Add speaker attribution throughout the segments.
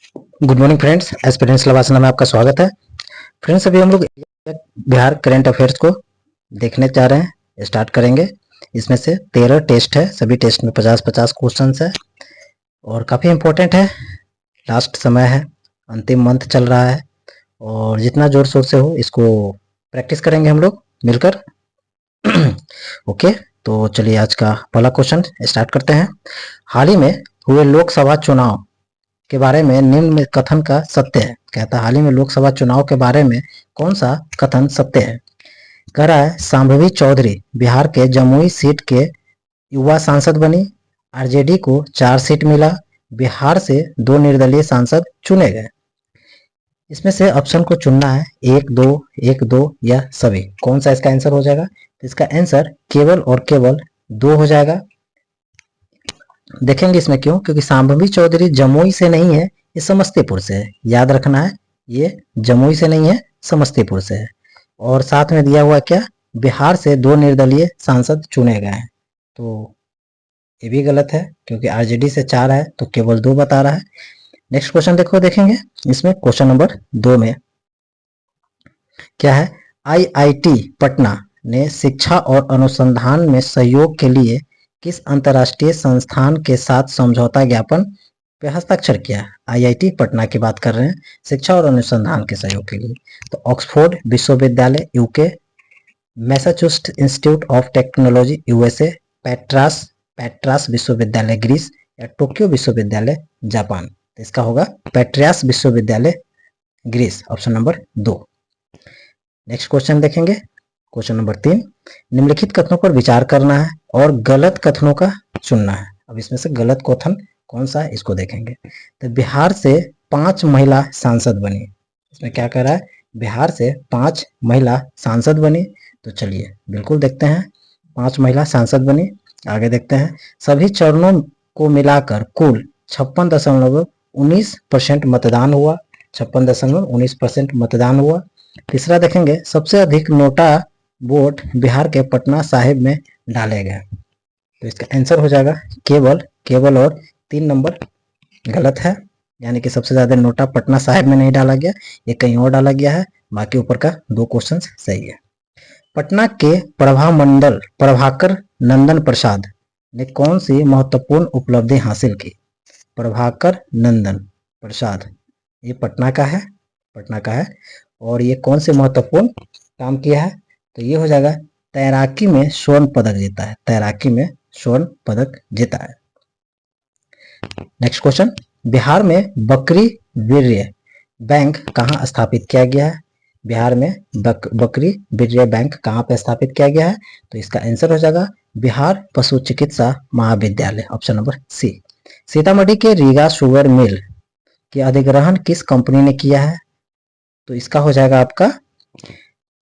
Speaker 1: Good morning friends, aspirants लवासना में आपका स्वागत है। फ्रेंड्स, अभी हम लोग बिहार करंट अफेयर्स को देखने जा रहे हैं, स्टार्ट करेंगे। इसमें से 13 टेस्ट है, सभी टेस्ट में 50-50 क्वेश्चन है और काफ़ी इम्पोर्टेंट है। लास्ट समय है, अंतिम मंथ चल रहा है और जितना जोर शोर से हो इसको प्रैक्टिस करेंगे हम लोग मिलकर। ओके, तो चलिए आज का पहला क्वेश्चन स्टार्ट करते हैं। हाल ही में हुए लोकसभा चुनाव के बारे में निम्न में कथन का सत्य है। कहता है हाल ही में लोकसभा चुनाव के बारे में कौन सा कथन सत्य है। कह रहा है शांभवी चौधरी बिहार के जमुई सीट के युवा सांसद बनी, आरजेडी को 4 सीट मिला, बिहार से 2 निर्दलीय सांसद चुने गए। इसमें से ऑप्शन को चुनना है, 1 2 या सभी। कौन सा इसका आंसर हो जाएगा? तो इसका आंसर केवल और केवल 2 हो जाएगा। देखेंगे इसमें क्यों, क्योंकि शांभवी चौधरी जमुई से नहीं है, ये समस्तीपुर से है। याद रखना है, ये जमुई से नहीं है, समस्तीपुर से है। और साथ में दिया हुआ क्या, बिहार से 2 निर्दलीय सांसद चुने गए हैं। तो ये भी गलत है, क्योंकि आरजेडी से 4 है तो केवल 2 बता रहा है। नेक्स्ट क्वेश्चन देखेंगे। इसमें क्वेश्चन नंबर 2 में क्या है, आईआईटी पटना ने शिक्षा और अनुसंधान में सहयोग के लिए किस अंतर्राष्ट्रीय संस्थान के साथ समझौता ज्ञापन पे हस्ताक्षर किया है? आईआईटी पटना की बात कर रहे हैं, शिक्षा और अनुसंधान के सहयोग के लिए। तो ऑक्सफोर्ड विश्वविद्यालय UK, Massachusetts Institute of Technology USA, Patras विश्वविद्यालय ग्रीस या टोक्यो विश्वविद्यालय जापान। तो इसका होगा पैट्रियास विश्वविद्यालय Greece, option number 2। Next question देखेंगे, क्वेश्चन नंबर 3। निम्नलिखित कथनों पर विचार करना है और गलत कथनों का चुनना है। अब इसमें से गलत कथन कौन सा है इसको देखेंगे। तो बिहार से 5 महिला सांसद बनी, इसमें क्या कह रहा है, बिहार से 5 महिला सांसद बनी। तो चलिए बिल्कुल देखते हैं, 5 महिला सांसद बनी। आगे देखते हैं, सभी चरणों को मिलाकर कुल 56.19% मतदान हुआ, 56.19% मतदान हुआ। तीसरा देखेंगे, सबसे अधिक नोटा वोट बिहार के पटना साहिब में डाले गए। तो इसका आंसर हो जाएगा केवल और 3 नंबर गलत है, यानी कि सबसे ज्यादा नोटा पटना साहिब में नहीं डाला गया, ये कहीं और डाला गया है। बाकी ऊपर का 2 क्वेश्चन सही है। पटना के प्रभाकर नंदन प्रसाद ने कौन सी महत्वपूर्ण उपलब्धि हासिल की? प्रभाकर नंदन प्रसाद, ये पटना का है और ये कौन से महत्वपूर्ण काम किया है? तो ये हो जाएगा तैराकी में स्वर्ण पदक जीता है, तैराकी में स्वर्ण पदक जीता है। नेक्स्ट क्वेश्चन, बिहार में बकरी वीर्य बैंक कहाँ स्थापित किया गया है? बिहार में बकरी वीर्य बैंक कहाँ पे स्थापित किया गया है? तो इसका आंसर हो जाएगा बिहार पशु चिकित्सा महाविद्यालय, ऑप्शन नंबर सी। सीतामढ़ी के रीगा शुगर मिल की अधिग्रहण किस कंपनी ने किया है? तो इसका हो जाएगा आपका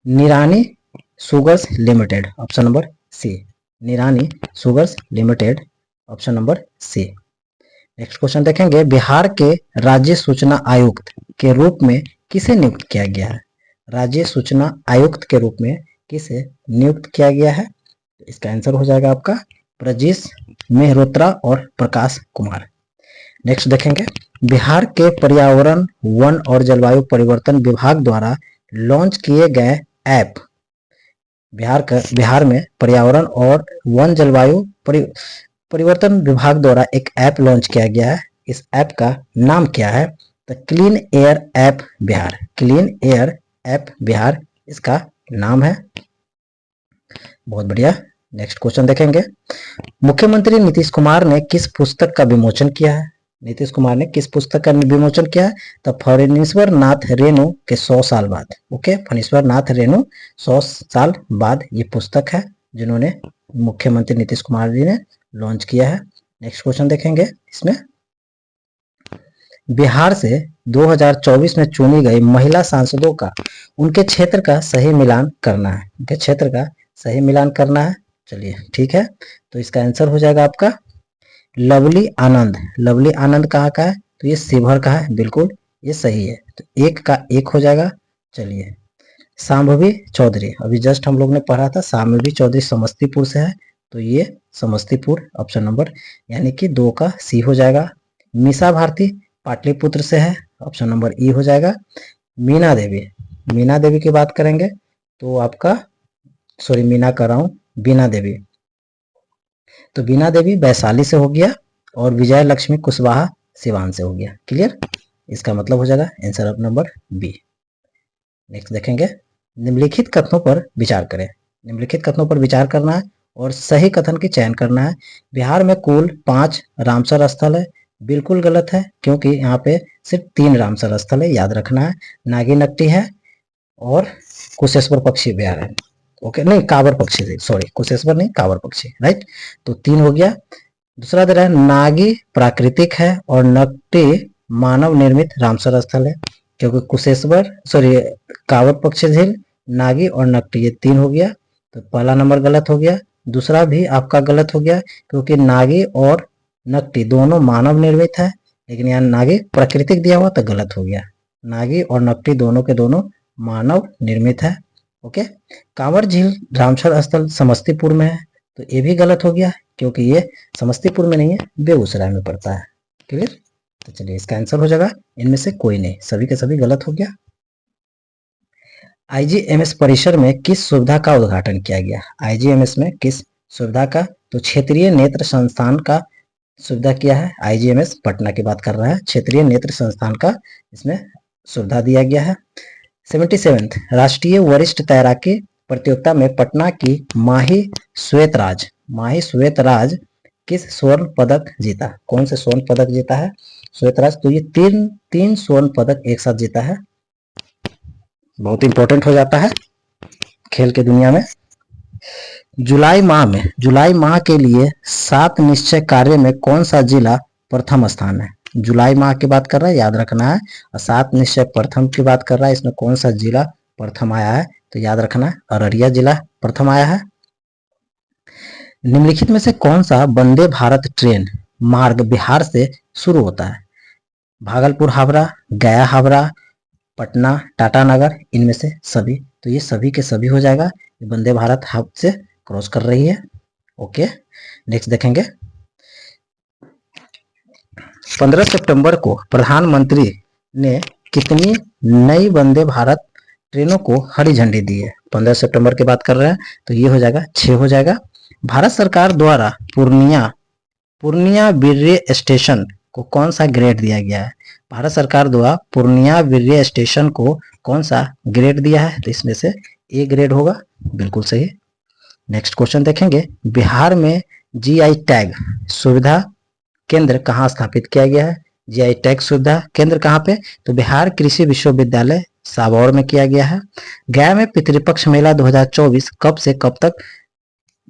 Speaker 1: Nirani sugars limited, option number C. Nirani sugars limited, option number C. Next question देखेंगे, बिहार के राज्य सूचना आयुक्त के रूप में किसे नियुक्त किया गया है? राज्य सूचना आयुक्त के रूप में किसे नियुक्त किया गया है? तो इसका आंसर हो जाएगा आपका ब्रजेश मेहरोत्रा और प्रकाश कुमार। नेक्स्ट देखेंगे, बिहार के पर्यावरण वन और जलवायु परिवर्तन विभाग द्वारा लॉन्च किए गए ऐप, बिहार में पर्यावरण और वन जलवायु परिवर्तन विभाग द्वारा एक ऐप लॉन्च किया गया है। इस ऐप का नाम क्या है? तो clean air app Bihar, clean air app Bihar इसका नाम है। बहुत बढ़िया। नेक्स्ट क्वेश्चन देखेंगे, मुख्यमंत्री नीतीश कुमार ने किस पुस्तक का विमोचन किया है? नीतीश कुमार ने किस पुस्तक का विमोचन किया है? तो फणीश्वर नाथ रेणु के 100 साल बाद। ओके, फणीश्वर नाथ रेणु 100 साल बाद ये पुस्तक है जिन्होंने मुख्यमंत्री नीतीश कुमार जी ने लॉन्च किया है। नेक्स्ट क्वेश्चन देखेंगे, इसमें बिहार से 2024 में चुनी गई महिला सांसदों का उनके क्षेत्र का सही मिलान करना है, उनके क्षेत्र का सही मिलान करना है। चलिए ठीक है, तो इसका आंसर हो जाएगा आपका लवली आनंद। लवली आनंद कहाँ का है? तो ये शिवहर का है, बिल्कुल ये सही है। तो 1 का 1 हो जाएगा। चलिए, शांभवी चौधरी, अभी जस्ट हम लोग ने पढ़ा था, शांभवी चौधरी समस्तीपुर से है, तो ये समस्तीपुर, ऑप्शन नंबर यानी कि 2 का सी हो जाएगा। मीसा भारती पाटलिपुत्र से है, ऑप्शन नंबर ई हो जाएगा। मीना देवी, मीना देवी की बात करेंगे तो आपका, सॉरी मीना कर रहा हूँ, बीना देवी, तो बीना देवी वैशाली से हो गया और विजय लक्ष्मी कुशवाहा सिवान से हो गया। क्लियर, इसका मतलब हो जाएगा आंसर नंबर बी। नेक्स्ट देखेंगे, निम्नलिखित कथनों पर विचार करें। निम्नलिखित कथनों पर विचार करना है और सही कथन की चयन करना है। बिहार में कुल 5 रामसर स्थल है, बिल्कुल गलत है क्योंकि यहाँ पे सिर्फ 3 रामसर स्थल है, याद रखना है। नागी नकटी है और कुशेश्वर पक्षी अभ्यारण्य है। ओके, नहीं कांवर पक्षी, सॉरी कुशेश्वर नहीं कांवर पक्षी, राइट, तो 3 हो गया। दूसरा दे रहा है नागी प्राकृतिक है और नकटी मानव निर्मित रामसर स्थल है, क्योंकि कुशेश्वर सॉरी कांवर पक्षी झील, नागी और नकटी, ये 3 हो गया, तो पहला नंबर गलत हो गया। दूसरा भी आपका गलत हो गया क्योंकि नागी और नकटी दोनों मानव निर्मित है, लेकिन यहाँ नागी प्राकृतिक दिया हुआ तो गलत हो गया। नागी और नकटी दोनों के दोनों मानव निर्मित है। ओके, कांवर झील रामसर स्थल समस्तीपुर में है, तो ये भी गलत हो गया क्योंकि ये समस्तीपुर में नहीं है, बेगूसराय में पड़ता है। क्लियर, तो चलिए इसका आंसर हो जाएगा इनमें से कोई नहीं, सभी के सभी गलत हो गया। आईजीएमएस परिसर में किस सुविधा का उद्घाटन किया गया? आईजीएमएस में किस सुविधा का? तो क्षेत्रीय नेत्र संस्थान का सुविधा किया है। आईजीएमएस पटना की बात कर रहा है, क्षेत्रीय नेत्र संस्थान का इसमें सुविधा दिया गया है। 77th राष्ट्रीय वरिष्ठ तैराकी प्रतियोगिता में पटना की माही श्वेतराज किस स्वर्ण पदक जीता? कौन से स्वर्ण पदक जीता है श्वेतराज? तो ये तीन स्वर्ण पदक एक साथ जीता है, बहुत इंपॉर्टेंट हो जाता है खेल के दुनिया में। जुलाई माह के लिए 7 निश्चय कार्य में कौन सा जिला प्रथम स्थान है? जुलाई माह की बात कर रहा है, याद रखना है। और 7 निश्चय प्रथम की बात कर रहा है, इसमें कौन सा जिला प्रथम आया है? तो याद रखना है अररिया जिला प्रथम आया है। निम्नलिखित में से कौन सा वंदे भारत ट्रेन मार्ग बिहार से शुरू होता है? भागलपुर हावड़ा, गया हावड़ा, पटना टाटानगर, इनमें से सभी, तो ये सभी के सभी हो जाएगा, वंदे भारत हब से क्रॉस कर रही है। ओके, नेक्स्ट देखेंगे, 15 सितंबर को प्रधानमंत्री ने कितनी नई वंदे भारत ट्रेनों को हरी झंडी दी है? 15 सितंबर की बात कर रहे हैं, तो ये हो जाएगा 6 हो जाएगा। भारत सरकार द्वारा पूर्णिया वीर्य स्टेशन को कौन सा ग्रेड दिया गया है? भारत सरकार द्वारा पूर्णिया वीर्य स्टेशन को कौन सा ग्रेड दिया है? तो इसमें से ए ग्रेड होगा, बिल्कुल सही। नेक्स्ट क्वेश्चन देखेंगे, बिहार में जीआई टैग सुविधा केंद्र कहाँ स्थापित किया गया है? जीआई टैग सुविधा केंद्र कहाँ पे? तो बिहार कृषि विश्वविद्यालय साबौर में किया गया है। गया में पितृपक्ष मेला 2024 कब से कब तक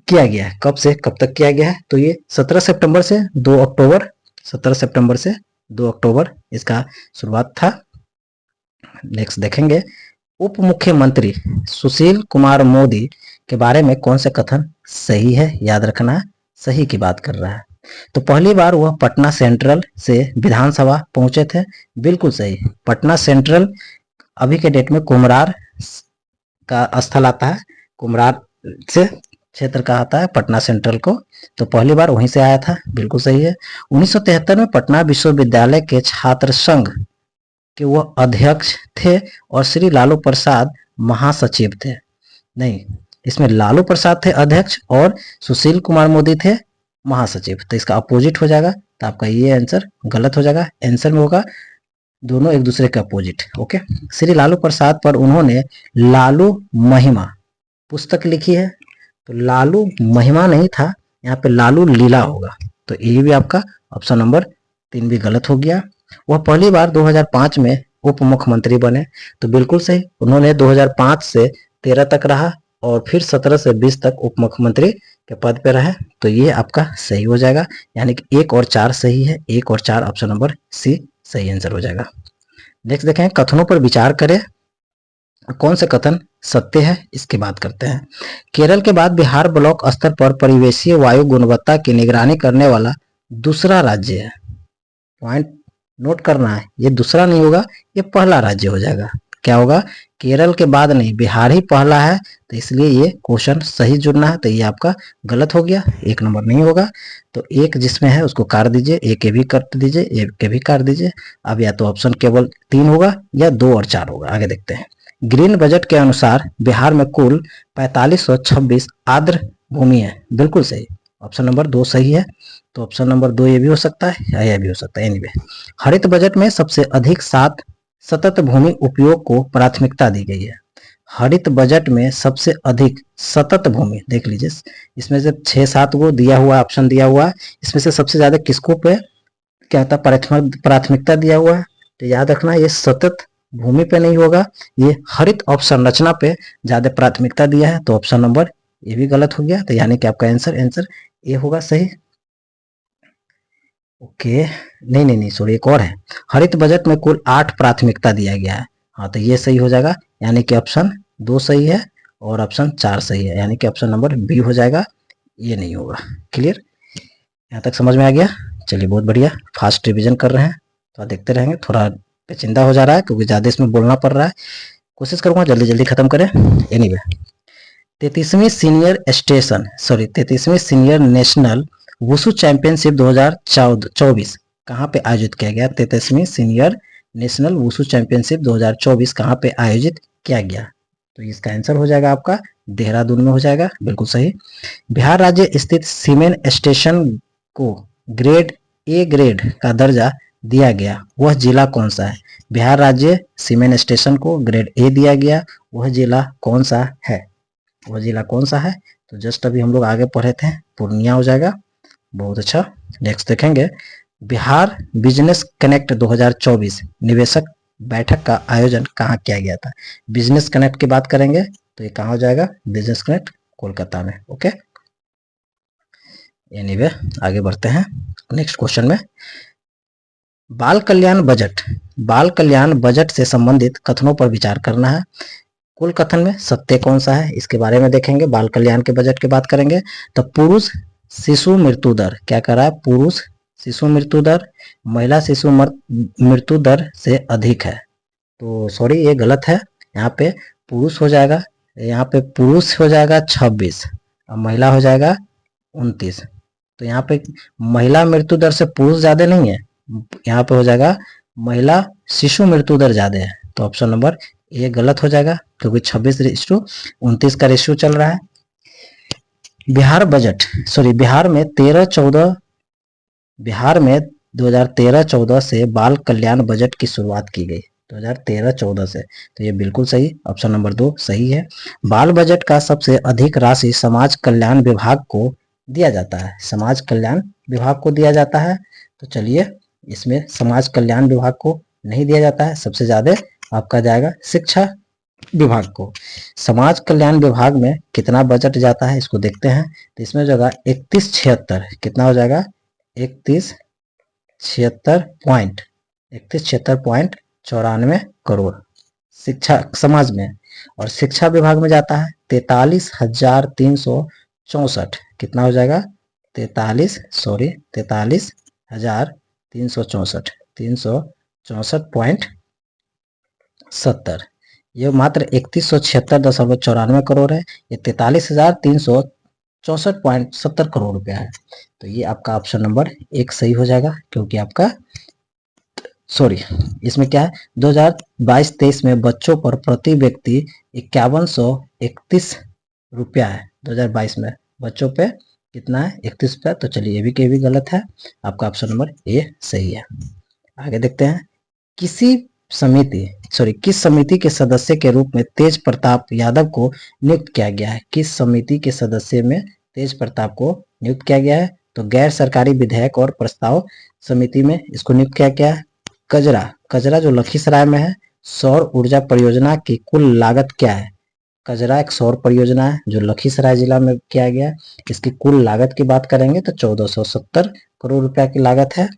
Speaker 1: किया गया है? कब से कब तक किया गया है? तो ये 17 सितंबर से 2 अक्टूबर, 17 सितंबर से 2 अक्टूबर इसका शुरुआत था। नेक्स्ट देखेंगे, उप मुख्यमंत्री सुशील कुमार मोदी के बारे में कौन से कथन सही है? याद रखना है, सही की बात कर रहा है। तो पहली बार वह पटना सेंट्रल से विधानसभा पहुंचे थे, बिल्कुल सही। पटना सेंट्रल अभी के डेट में कुमरार का स्थल आता है, कुमरार से क्षेत्र का आता है पटना सेंट्रल को, तो पहली बार वहीं से आया था, बिल्कुल सही है। 1973 में पटना विश्वविद्यालय के छात्र संघ के वो अध्यक्ष थे और श्री लालू प्रसाद महासचिव थे। नहीं, इसमें लालू प्रसाद थे अध्यक्ष और सुशील कुमार मोदी थे महासचिव, तो इसका अपोजिट हो जाएगा, तो आपका ये आंसर गलत हो जाएगा। आंसर में होगा दोनों एक दूसरे के अपोजिट। ओके, श्री लालू प्रसाद पर उन्होंने लालू महिमा पुस्तक लिखी है, तो लालू महिमा नहीं था, यहाँ पे लालू लीला होगा, तो ये भी आपका ऑप्शन नंबर 3 भी गलत हो गया। वह पहली बार 2005 में उप मुख्यमंत्री बने, तो बिल्कुल सही, उन्होंने 2005 से 13 तक रहा और फिर 17 से 20 तक उप मुख्यमंत्री के पद पे रहे, तो ये आपका सही हो जाएगा, यानी कि 1 और 4 सही है, 1 और 4 ऑप्शन नंबर सी सही आंसर हो जाएगा। नेक्स्ट देखें, कथनों पर विचार करें, कौन से कथन सत्य है इसकी बात करते हैं। केरल के बाद बिहार ब्लॉक स्तर पर परिवेशीय वायु गुणवत्ता की निगरानी करने वाला दूसरा राज्य है। पॉइंट नोट करना है, ये दूसरा नहीं होगा, ये पहला राज्य हो जाएगा। क्या होगा, केरल के बाद नहीं, बिहार ही पहला है, तो इसलिए ये क्वेश्चन सही जुड़ना है, तो ये आपका गलत हो गया, 1 नंबर नहीं होगा। तो एक जिसमें है उसको काट दीजिए, ए के भी काट दीजिए, ए के भी काट दीजिए। अब या तो ऑप्शन केवल 3 होगा या 2 और 4 होगा। आगे देखते हैं। ग्रीन बजट के अनुसार बिहार में कुल 4526 आर्द्र भूमि है, बिल्कुल सही, ऑप्शन नंबर 2 सही है। तो ऑप्शन नंबर 2 ये भी हो सकता है या यह भी हो सकता है, एनीवे। हरित बजट में सबसे अधिक 7 सतत भूमि उपयोग को प्राथमिकता दी गई है। हरित बजट में सबसे अधिक सतत भूमि, देख लीजिए, इसमें से 6-7 को दिया हुआ ऑप्शन दिया हुआ है, इसमें से सबसे ज्यादा किसको पे क्या होता है, प्राथमिकता दिया हुआ है, तो याद रखना ये सतत भूमि पे नहीं होगा, ये हरित अवसंरचना पे ज्यादा प्राथमिकता दिया है, तो ऑप्शन नंबर ये भी गलत हो गया। तो यानी कि आपका आंसर ए होगा सही। ओके, नहीं नहीं नहीं सॉरी, एक और है। हरित बजट में कुल 8 प्राथमिकता दिया गया है, हाँ तो ये सही हो जाएगा, यानी कि ऑप्शन 2 सही है और ऑप्शन 4 सही है, यानी कि ऑप्शन नंबर बी हो जाएगा, ये नहीं होगा। क्लियर, यहाँ तक समझ में आ गया? चलिए बहुत बढ़िया, फास्ट रिवीजन कर रहे हैं तो देखते रहेंगे, थोड़ा पेचीदा हो जा रहा है क्योंकि ज़्यादा इसमें बोलना पड़ रहा है, कोशिश करूंगा जल्दी जल्दी खत्म करें। एनीवे, 33वीं सीनियर नेशनल वुशु चैंपियनशिप 2024 कहाँ पे आयोजित किया गया? 33वीं सीनियर नेशनल वुशु चैंपियनशिप 2024 कहाँ पे आयोजित किया गया? तो इसका आंसर हो जाएगा आपका देहरादून में हो जाएगा, बिल्कुल सही। बिहार राज्य स्थित सीमेंट स्टेशन को ग्रेड का दर्जा दिया गया, वह जिला कौन सा है? बिहार राज्य सीमेंट स्टेशन को ग्रेड ए दिया गया, वह जिला कौन सा है? वह जिला कौन सा है? तो जस्ट अभी हम लोग आगे पढ़े थे, पूर्णिया हो जाएगा, बहुत अच्छा। नेक्स्ट देखेंगे, बिहार बिजनेस कनेक्ट 2024 निवेशक बैठक का आयोजन कहाँ किया गया था? बिजनेस कनेक्ट की बात करेंगे तो ये कहाँ हो जाएगा? बिजनेस कनेक्ट कोलकाता में। ओके, एनीवे आगे बढ़ते हैं नेक्स्ट क्वेश्चन में। बाल कल्याण बजट से संबंधित कथनों पर विचार करना है। कुल कथन में सत्य कौन सा है, इसके बारे में देखेंगे। बाल कल्याण के बजट की बात करेंगे तो पुरुष शिशु मृत्यु दर क्या कर रहा है? पुरुष शिशु मृत्यु दर महिला शिशु मृत्यु दर से अधिक है, तो सॉरी ये गलत है, यहाँ पे पुरुष हो जाएगा, यहाँ पे पुरुष हो जाएगा 26 और महिला हो जाएगा 29। तो यहाँ पे महिला मृत्यु दर से पुरुष ज्यादा नहीं है, यहाँ पे हो जाएगा महिला शिशु मृत्यु दर ज्यादा है, तो ऑप्शन नंबर ये गलत हो जाएगा क्योंकि 26:29 का रेशियो चल रहा है। बिहार में 2013-14 से बाल कल्याण बजट की शुरुआत की गई, 2013-14 से, तो ये बिल्कुल सही, ऑप्शन नंबर 2 सही है। बाल बजट का सबसे अधिक राशि समाज कल्याण विभाग को दिया जाता है, समाज कल्याण विभाग को दिया जाता है, तो चलिए इसमें समाज कल्याण विभाग को नहीं दिया जाता है, सबसे ज्यादा आपका जाएगा शिक्षा विभाग को। समाज कल्याण विभाग में कितना बजट जाता है इसको देखते हैं, तो इसमें जो 3176 कितना हो जाएगा? 3176.94 करोड़ शिक्षा समाज में, और शिक्षा विभाग में जाता है 43,364, कितना हो जाएगा? 43,364 ये मात्र 3176.94 करोड़ है, ये 43,364.70 करोड़ रुपया है, तो ये आपका ऑप्शन नंबर 1 सही हो जाएगा, क्योंकि आपका सॉरी इसमें क्या है, 2022-23 में बच्चों पर प्रति व्यक्ति 5131 रुपया है, 2022 में बच्चों पे कितना है? 31 रुपया, तो चलिए ये भी गलत है, आपका ऑप्शन नंबर ए सही है। आगे देखते हैं, किस समिति के सदस्य के रूप में तेज प्रताप यादव को नियुक्त किया गया है? किस समिति के सदस्य में तेज प्रताप को नियुक्त किया गया है? तो गैर सरकारी विधेयक और प्रस्ताव समिति में इसको नियुक्त किया गया है। कजरा जो लखीसराय में है, सौर ऊर्जा परियोजना की कुल लागत क्या है? कजरा एक सौर परियोजना है जो लखीसराय जिला में किया गया है, इसकी कुल लागत की बात करेंगे तो 1470 करोड़ रुपया की लागत है।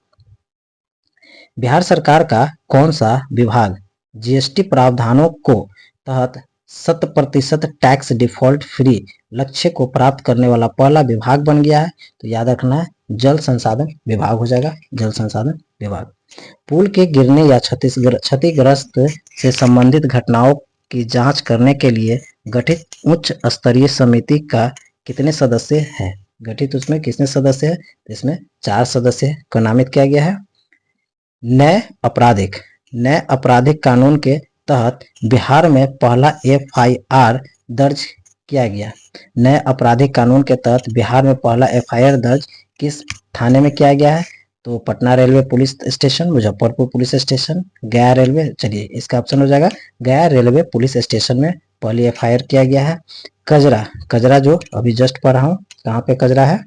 Speaker 1: बिहार सरकार का कौन सा विभाग जीएसटी प्रावधानों को तहत 100% टैक्स डिफॉल्ट फ्री लक्ष्य को प्राप्त करने वाला पहला विभाग बन गया है? तो याद रखना है जल संसाधन विभाग हो जाएगा, जल संसाधन विभाग। पुल के गिरने या क्षतिग्रस्त से संबंधित घटनाओं की जांच करने के लिए गठित उच्च स्तरीय समिति का कितने सदस्य है? गठित उसमें कितने सदस्य है? इसमें 4 सदस्य को नामित किया गया है। नए आपराधिक कानून के तहत बिहार में पहला FIR दर्ज किया गया। नए आपराधिक कानून के तहत बिहार में पहला FIR दर्ज किस थाने में किया गया है? तो Patna railway police station, Muzaffarpur police station, गया रेलवे, चलिए इसका ऑप्शन हो जाएगा गया रेलवे पुलिस स्टेशन में पहली FIR किया गया है। कजरा जो अभी जस्ट पढ़ा हूँ, कहाँ पे कजरा है?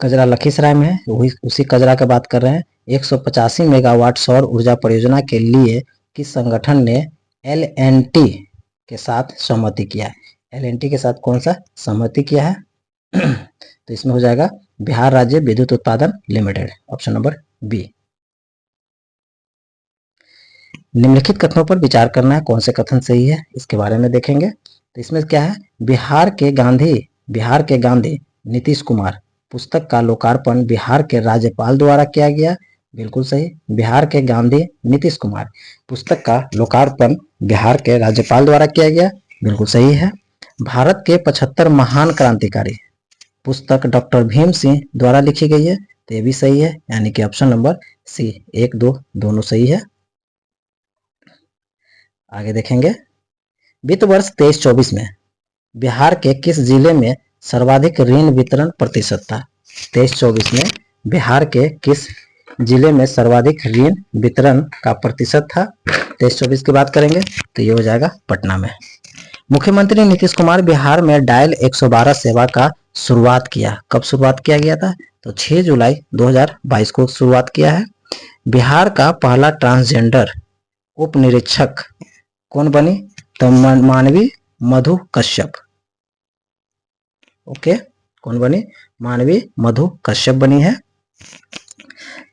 Speaker 1: कजरा लखीसराय में है, उसी कजरा की बात कर रहे हैं। 185 मेगावाट सौर ऊर्जा परियोजना के लिए किस संगठन ने LNT के साथ सहमति किया है? LNT के साथ कौन सा सहमति किया है? तो इसमें हो जाएगा बिहार राज्य विद्युत उत्पादन लिमिटेड, ऑप्शन नंबर बी। निम्नलिखित कथनों पर विचार करना है, कौन से कथन सही है इसके बारे में देखेंगे। तो इसमें क्या है? बिहार के गांधी नीतीश कुमार पुस्तक का लोकार्पण बिहार के राज्यपाल द्वारा किया गया, बिल्कुल सही। बिहार के गांधी नीतीश कुमार पुस्तक का लोकार्पण बिहार के राज्यपाल द्वारा किया गया, बिल्कुल सही है। भारत के 75 महान क्रांतिकारी पुस्तक डॉक्टर भीम सिंह द्वारा लिखी गई है, तो ये भी सही है, यानी कि ऑप्शन नंबर सी, 1, 2 दोनों सही है। आगे देखेंगे, वित्त वर्ष 23-24 में बिहार के किस जिले में सर्वाधिक ऋण वितरण प्रतिशत था? 23-24 में बिहार के किस जिले में सर्वाधिक ऋण वितरण का प्रतिशत था? 23-24 की बात करेंगे तो ये हो जाएगा पटना में। मुख्यमंत्री नीतीश कुमार बिहार में डायल 112 सेवा का शुरुआत किया, कब शुरुआत किया गया था? तो 6 जुलाई 2022 को शुरुआत किया है। बिहार का पहला ट्रांसजेंडर उप निरीक्षक कौन बनी? तो मानवी मधु कश्यप। ओके, कौन बनी? मानवी मधु कश्यप बनी है।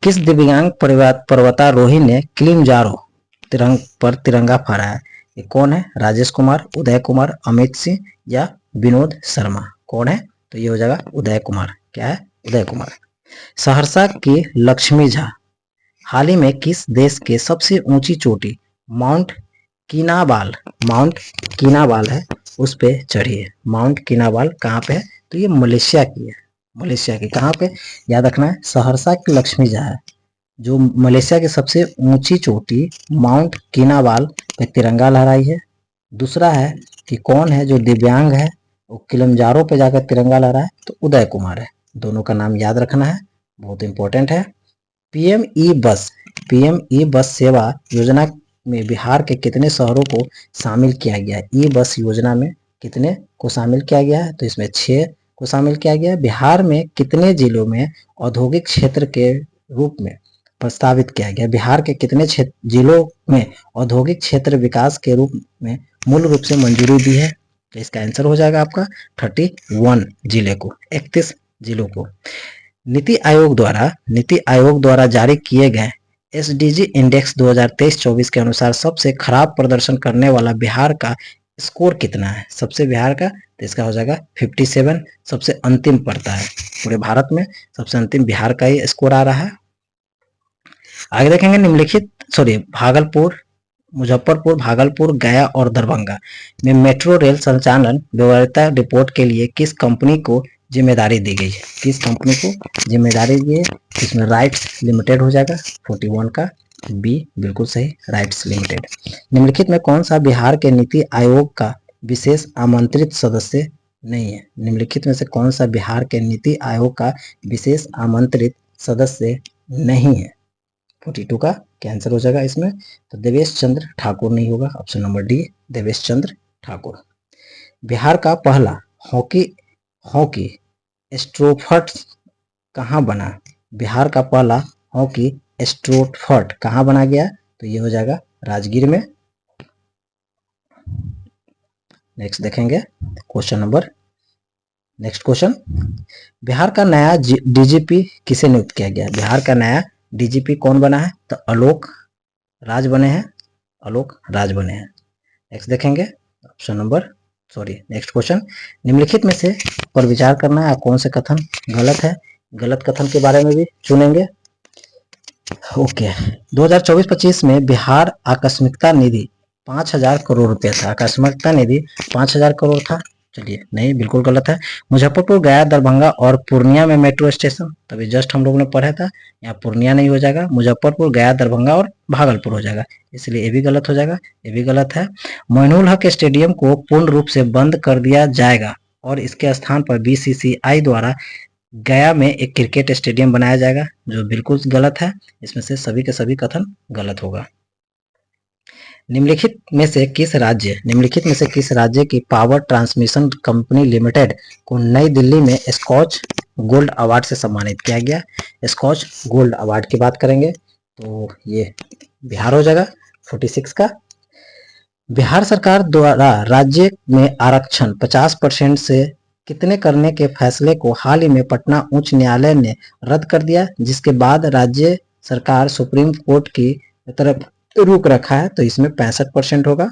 Speaker 1: किस दिव्यांग पर्वतारोही ने किलिमंजारो पर तिरंगा फहराया? ये कौन है? राजेश कुमार, उदय कुमार, अमित सिंह या विनोद शर्मा? कौन है? तो ये हो जाएगा उदय कुमार। क्या है? उदय कुमार। सहरसा की लक्ष्मी झा हाल ही में किस देश के सबसे ऊंची चोटी माउंट किनाबाल है उस पे चढ़ी है? माउंट किनाबाल कहाँ पे है? तो ये मलेशिया की है, मलेशिया की। कहाँ पे? याद रखना है, सहरसा की लक्ष्मी झा है जो मलेशिया की सबसे ऊंची चोटी माउंट किनाबाल पे तिरंगा लहराई है। दूसरा है कि कौन है जो दिव्यांग है वो किलिमंजारो पे जाकर तिरंगा लहराए? तो उदय कुमार है। दोनों का नाम याद रखना है, बहुत इंपॉर्टेंट है। पीएम ई बस सेवा योजना में बिहार के कितने शहरों को शामिल किया गया है? ई बस योजना में कितने को शामिल किया गया है? तो इसमें 6 को शामिल किया गया है। बिहार में कितने जिलों में औद्योगिक क्षेत्र के रूप में प्रस्तावित किया गया? बिहार के कितने जिलों में औद्योगिक क्षेत्र विकास के रूप में मूल रूप से मंजूरी दी है? तो इसका आंसर हो जाएगा आपका 31 जिले को, 31 जिलों को। नीति आयोग द्वारा जारी किए गए SDG इंडेक्स 2023-24 के अनुसार सबसे खराब प्रदर्शन करने वाला बिहार का स्कोर कितना है? सबसे बिहार का, तो इसका हो जाएगा 57, सबसे अंतिम पड़ता है। पूरे भारत में सबसे अंतिम बिहार का ही स्कोर आ रहा है। आगे देखेंगे, मुजफ्फरपुर, भागलपुर, गया और दरभंगा में मेट्रो रेल संचालन व्यवहार्यता रिपोर्ट के लिए किस कंपनी को जिम्मेदारी दी गई है? किस कंपनी को जिम्मेदारी दी है? इसमें राइट्स लिमिटेड हो जाएगा 41 का बी, बिल्कुल सही, राइट्स लिमिटेड। निम्नलिखित में कौन सा बिहार के नीति आयोग का विशेष आमंत्रित सदस्य नहीं है? निम्नलिखित में से कौन सा बिहार के नीति आयोग का विशेष आमंत्रित सदस्य नहीं है? 42 का कैंसर हो जाएगा इसमें, तो देवेश चंद्र ठाकुर नहीं होगा, option number D, Devesh Chandra Thakur. Bihar का पहला हॉकी स्ट्रोफर्ट कहाँ बना? बिहार का पहला हॉकी स्ट्रोफर्ट कहाँ बना गया? तो ये हो जाएगा राजगीर में। नेक्स्ट देखेंगे नेक्स्ट क्वेश्चन, बिहार का नया DGP किसे नियुक्त किया गया? बिहार का नया DGP कौन बना है? तो आलोक राज बने हैं। नेक्स्ट देखेंगे option number sorry, next question, निम्नलिखित में से पर विचार करना है कौन से कथन गलत है। गलत कथन के बारे में भी चुनेंगे। ओके, 2024-25 में बिहार आकस्मिकता निधि 5,000 करोड़ रुपए था। आकस्मिकता निधि 5,000 करोड़ था। चलिए, नहीं, बिल्कुल गलत है। मुजफ्फरपुर, गया, दरभंगा और पूर्णिया में मेट्रो स्टेशन, तभी जस्ट हम लोगों ने पढ़ा था। यहाँ पूर्णिया नहीं हो जाएगा, मुजफ्फरपुर, गया, दरभंगा और भागलपुर हो जाएगा, इसलिए ये भी गलत हो जाएगा। ये भी गलत है। मोइनुल हक स्टेडियम को पूर्ण रूप से बंद कर दिया जाएगा और इसके स्थान पर बीसीसीआई द्वारा गया में एक क्रिकेट स्टेडियम बनाया जाएगा, जो बिल्कुल गलत है। इसमें से सभी के सभी कथन गलत होगा। निम्नलिखित में से किस राज्य की पावर ट्रांसमिशन कंपनी लिमिटेड को नई दिल्ली में स्कॉच गोल्ड अवार्ड से सम्मानित किया गया। स्कॉच गोल्ड अवार्ड की बात करेंगे तो ये बिहार हो जाएगा 46 का। बिहार सरकार द्वारा राज्य में आरक्षण 50% से कितने करने के फैसले को हाल ही में पटना उच्च न्यायालय ने रद्द कर दिया, जिसके बाद राज्य सरकार सुप्रीम कोर्ट की तरफ रुख रखा है। तो इसमें 65% होगा,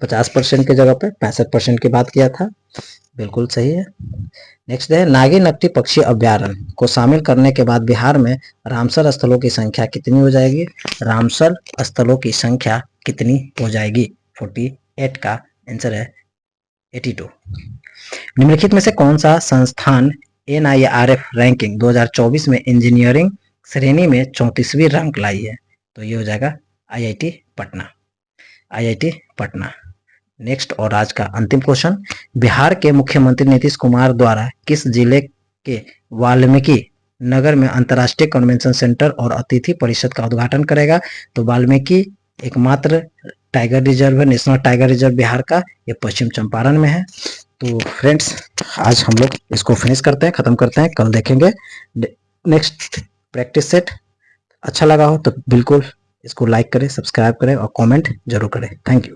Speaker 1: 50% की जगह पे 65% की बात किया था, बिल्कुल सही है। नेक्स्ट है, नागी नकटी पक्षी अभ्यारण्य को शामिल करने के बाद बिहार में रामसर स्थलों की संख्या कितनी हो जाएगी। रामसर स्थलों की संख्या कितनी हो जाएगी। 48 का आंसर है 82। निम्नलिखित में से कौन सा संस्थान NIRF रैंकिंग 2024 में इंजीनियरिंग श्रेणी में 34वीं रैंक लाई है। तो ये हो जाएगा IIT Patna. IIT Patna. Next और आज का अंतिम क्वेश्चन, बिहार के मुख्यमंत्री नीतीश कुमार द्वारा किस जिले के वाल्मीकि नगर में अंतर्राष्ट्रीय कन्वेंशन सेंटर और अतिथि परिषद का उद्घाटन करेगा। तो वाल्मीकि एकमात्र टाइगर रिजर्व है, नेशनल टाइगर रिजर्व बिहार का, ये पश्चिम चंपारण में है। तो फ्रेंड्स, आज हम लोग इसको फिनिश करते हैं, खत्म करते हैं, कल देखेंगे नेक्स्ट प्रैक्टिस सेट। अच्छा लगा हो तो बिल्कुल इसको लाइक करें, सब्सक्राइब करें और कमेंट जरूर करें। Thank you.